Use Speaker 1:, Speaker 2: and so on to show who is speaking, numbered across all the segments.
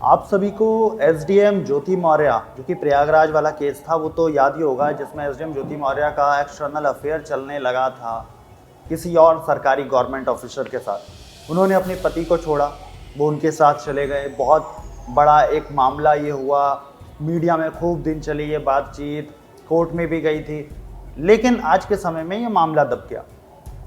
Speaker 1: आप सभी को एसडीएम ज्योति मौर्य जो कि प्रयागराज वाला केस था वो तो याद ही होगा, जिसमें एसडीएम ज्योति मौर्य का एक्सटर्नल अफेयर चलने लगा था किसी और सरकारी गवर्नमेंट ऑफिसर के साथ। उन्होंने अपने पति को छोड़ा, वो उनके साथ चले गए। बहुत बड़ा एक मामला ये हुआ, मीडिया में खूब दिन चली ये बातचीत, कोर्ट में भी गई थी, लेकिन आज के समय में ये मामला दब गया।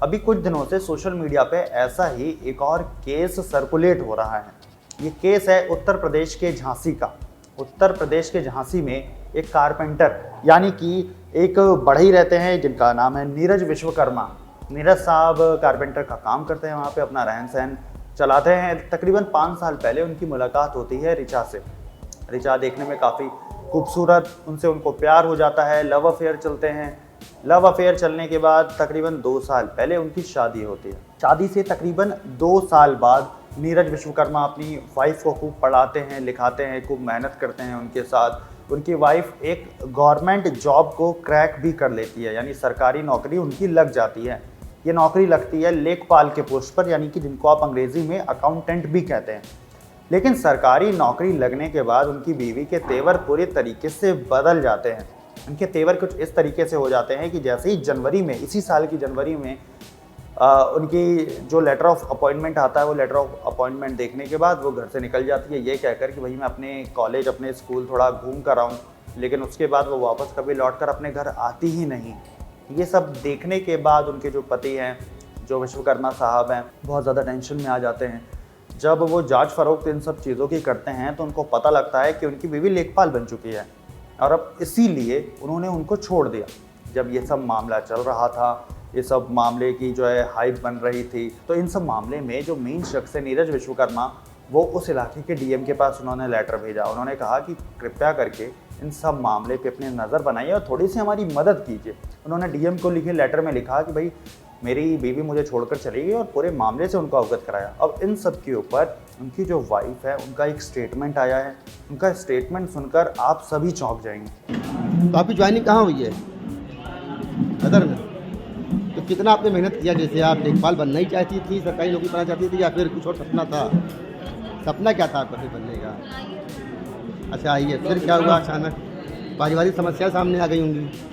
Speaker 1: अभी कुछ दिनों से सोशल मीडिया पे ऐसा ही एक और केस सर्कुलेट हो रहा है। ये केस है उत्तर प्रदेश के झांसी का। उत्तर प्रदेश के झांसी में एक कारपेंटर यानी कि एक बढ़ई रहते हैं जिनका नाम है नीरज विश्वकर्मा। नीरज साहब कारपेंटर का काम करते हैं, वहाँ पे अपना रहन सहन चलाते हैं। तकरीबन 5 साल पहले उनकी मुलाकात होती है रिचा से। रिचा देखने में काफ़ी खूबसूरत, उनसे उनको प्यार हो जाता है, लव अफेयर चलते हैं। लव अफेयर चलने के बाद तकरीबन 2 साल पहले उनकी शादी होती है। शादी से तकरीबन 2 साल बाद नीरज विश्वकर्मा अपनी वाइफ को खूब पढ़ाते हैं, लिखाते हैं, खूब मेहनत करते हैं उनके साथ। उनकी वाइफ एक गवर्नमेंट जॉब को क्रैक भी कर लेती है, यानी सरकारी नौकरी उनकी लग जाती है। ये नौकरी लगती है लेखपाल के पोस्ट पर, यानी कि जिनको आप अंग्रेज़ी में अकाउंटेंट भी कहते हैं। लेकिन सरकारी नौकरी लगने के बाद उनकी बीवी के तेवर पूरे तरीके से बदल जाते हैं। उनके तेवर कुछ इस तरीके से हो जाते हैं कि जैसे ही जनवरी में, इसी साल की जनवरी में उनकी जो लेटर ऑफ अपॉइंटमेंट आता है, वो लेटर ऑफ अपॉइंटमेंट देखने के बाद वो घर से निकल जाती है ये कहकर कि भाई मैं अपने कॉलेज, अपने स्कूल थोड़ा घूम कर आऊँ। लेकिन उसके बाद वो वापस कभी लौट कर अपने घर आती ही नहीं। ये सब देखने के बाद उनके जो पति हैं, जो विश्वकर्मा साहब हैं, बहुत ज़्यादा टेंशन में आ जाते हैं। जब वो जांच फरोख्त इन सब चीज़ों की करते हैं तो उनको पता लगता है कि उनकी बीवी लेखपाल बन चुकी है और अब इसीलिए उन्होंने उनको छोड़ दिया। जब ये सब मामला चल रहा था, ये सब मामले की जो है हाइप बन रही थी, तो इन सब मामले में जो मेन शख्स है नीरज विश्वकर्मा, वो उस इलाके के डीएम के पास उन्होंने लेटर भेजा। उन्होंने कहा कि कृपया करके इन सब मामले पे अपनी नज़र बनाइए और थोड़ी सी हमारी मदद कीजिए। उन्होंने डीएम को लिखे लेटर में लिखा कि भाई मेरी बीवी मुझे छोड़कर चली गई, और पूरे मामले से उनको अवगत कराया। अब इन सब के ऊपर उनकी जो वाइफ है उनका एक स्टेटमेंट आया है। उनका स्टेटमेंट सुनकर आप सभी चौंक जाएंगे।
Speaker 2: तो आपकी ज्वाइनिंग कहाँ हुई है? सदर में। तो कितना आपने मेहनत किया? जैसे आप लेखपाल बनना ही चाहती थी, सरकारी नौकरी पाना चाहती थी, या फिर कुछ और सपना था? सपना क्या था आपका फिर बनने का? अच्छा, आइए, फिर क्या हुआ अचानक? पारिवारिक समस्या सामने आ गई होंगी।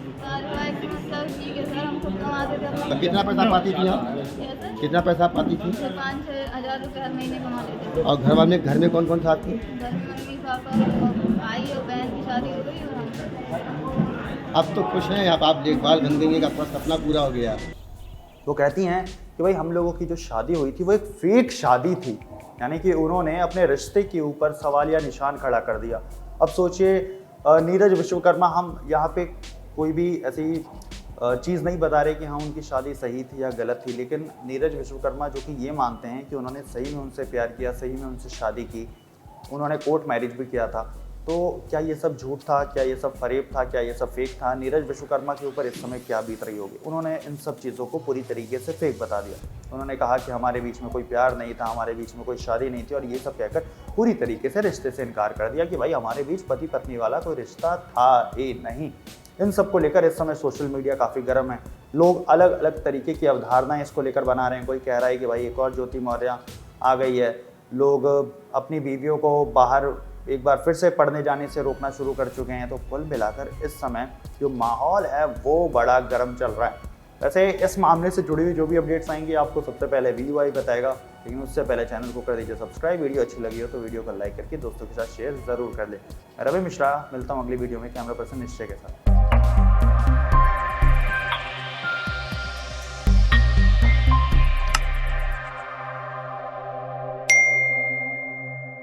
Speaker 2: तो कितना पैसा पाती थी आप? कितना पैसा पाती थी?
Speaker 3: 5-6 हज़ार रुपये हर महीने कमा लेते थे।
Speaker 2: और घर में कौन कौन था आपके?
Speaker 3: घर में मम्मी पापा और भाई और बहन की शादी हो गई और हम।
Speaker 2: अब तो खुश हैं आप लेखपाल बन गई हैं, आपका सपना पूरा हो गया।
Speaker 1: वो कहती हैं कि भाई हम लोगों की जो शादी हुई थी वो एक फेक शादी थी, यानी कि उन्होंने अपने रिश्ते के ऊपर सवालिया निशान खड़ा कर दिया। अब सोचिए, नीरज विश्वकर्मा हम यहाँ पे कोई भी ऐसी चीज़ नहीं बता रहे कि हाँ उनकी शादी सही थी या गलत थी, लेकिन नीरज विश्वकर्मा जो कि ये मानते हैं कि उन्होंने सही में उनसे प्यार किया, सही में उनसे शादी की, उन्होंने कोर्ट मैरिज भी किया था। तो क्या ये सब झूठ था? क्या ये सब फरेब था? क्या ये सब फेक था? नीरज विश्वकर्मा के ऊपर इस समय क्या बीत रही होगी? उन्होंने इन सब चीज़ों को पूरी तरीके से फेक बता दिया। उन्होंने कहा कि हमारे बीच में कोई प्यार नहीं था, हमारे बीच में कोई शादी नहीं थी, और ये सब कहकर पूरी तरीके से रिश्ते से इनकार कर दिया कि भाई हमारे बीच पति पत्नी वाला कोई रिश्ता था ही नहीं। इन सब को लेकर इस समय सोशल मीडिया काफ़ी गर्म है। लोग अलग अलग तरीके की अवधारणाएं इसको लेकर बना रहे हैं। कोई कह रहा है कि भाई एक और ज्योति मौर्य आ गई है। लोग अपनी बीवियों को बाहर एक बार फिर से पढ़ने जाने से रोकना शुरू कर चुके हैं। तो कुल मिलाकर इस समय जो माहौल है वो बड़ा गर्म चल रहा है। वैसे इस मामले से जुड़ी हुई जो भी अपडेट्स आएंगी आपको सबसे पहले VUI बताएगा, लेकिन उससे पहले चैनल को कर दीजिए सब्सक्राइब। वीडियो अच्छी लगी हो तो वीडियो को लाइक करके दोस्तों के साथ शेयर ज़रूर कर लें। मैं रवि मिश्रा, मिलता हूँ अगली वीडियो में कैमरा पर्सन निश्चय के साथ।